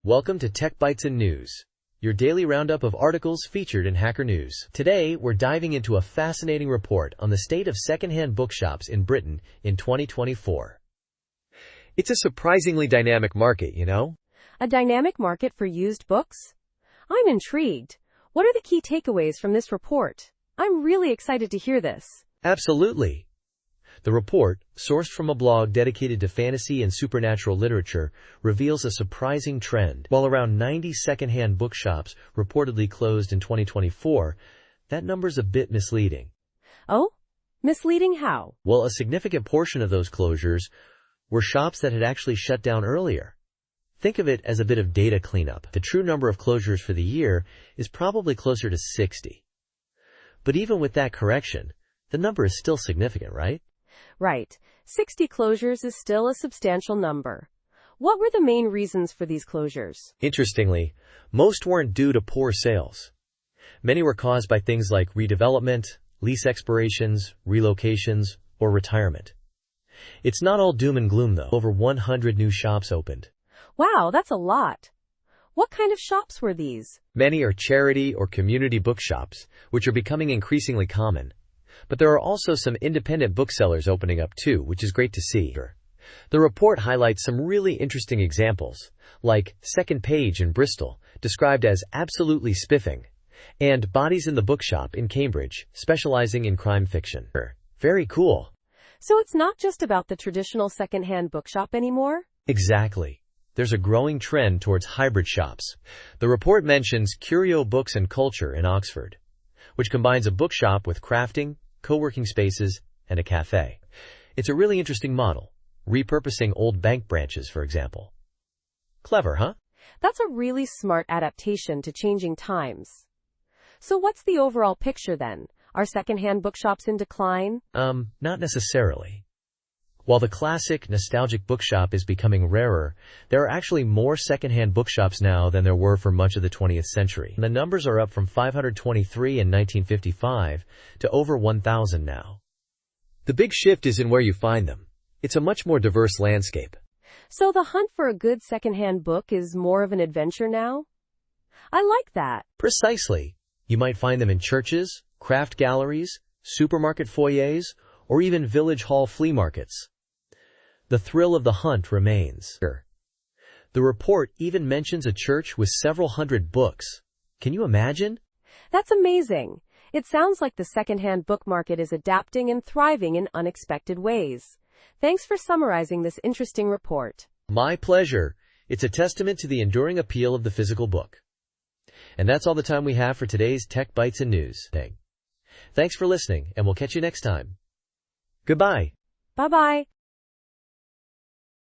Welcome to Tech Bytes and News, your daily roundup of articles featured in Hacker News. Today, we're diving into a fascinating report on the state of secondhand bookshops in Britain in 2024. It's a surprisingly dynamic market, you know? A dynamic market for used books? I'm intrigued. What are the key takeaways from this report? I'm really excited to hear this. Absolutely. The report, sourced from a blog dedicated to fantasy and supernatural literature, reveals a surprising trend. While around 90 secondhand bookshops reportedly closed in 2024, that number's a bit misleading. Oh? Misleading how? Well, a significant portion of those closures were shops that had actually shut down earlier. Think of it as a bit of data cleanup. The true number of closures for the year is probably closer to 60. But even with that correction, the number is still significant, right? Right. 60 closures is still a substantial number. What were the main reasons for these closures? Interestingly, most weren't due to poor sales. Many were caused by things like redevelopment, lease expirations, relocations, or retirement. It's not all doom and gloom, though. Over 100 new shops opened. Wow, that's a lot. What kind of shops were these? Many are charity or community bookshops, which are becoming increasingly common. But there are also some independent booksellers opening up too, which is great to see. The report highlights some really interesting examples, like Second Page in Bristol, described as absolutely spiffing, and Bodies in the Bookshop in Cambridge, specializing in crime fiction. Very cool. So it's not just about the traditional secondhand bookshop anymore? Exactly. There's a growing trend towards hybrid shops. The report mentions Curio Books and Culture in Oxford, which combines a bookshop with crafting, co-working spaces, and a cafe. It's a really interesting model, repurposing old bank branches, for example. Clever, huh? That's a really smart adaptation to changing times. So what's the overall picture then? Are secondhand bookshops in decline? Not necessarily. While the classic, nostalgic bookshop is becoming rarer, there are actually more secondhand bookshops now than there were for much of the 20th century. The numbers are up from 523 in 1955 to over 1,000 now. The big shift is in where you find them. It's a much more diverse landscape. So the hunt for a good secondhand book is more of an adventure now? I like that. Precisely. You might find them in churches, craft galleries, supermarket foyers, or even village hall flea markets. The thrill of the hunt remains. The report even mentions a church with several hundred books. Can you imagine? That's amazing. It sounds like the secondhand book market is adapting and thriving in unexpected ways. Thanks for summarizing this interesting report. My pleasure. It's a testament to the enduring appeal of the physical book. And that's all the time we have for today's Tech Bytes and News. Thanks for listening, and we'll catch you next time. Goodbye. Bye-bye.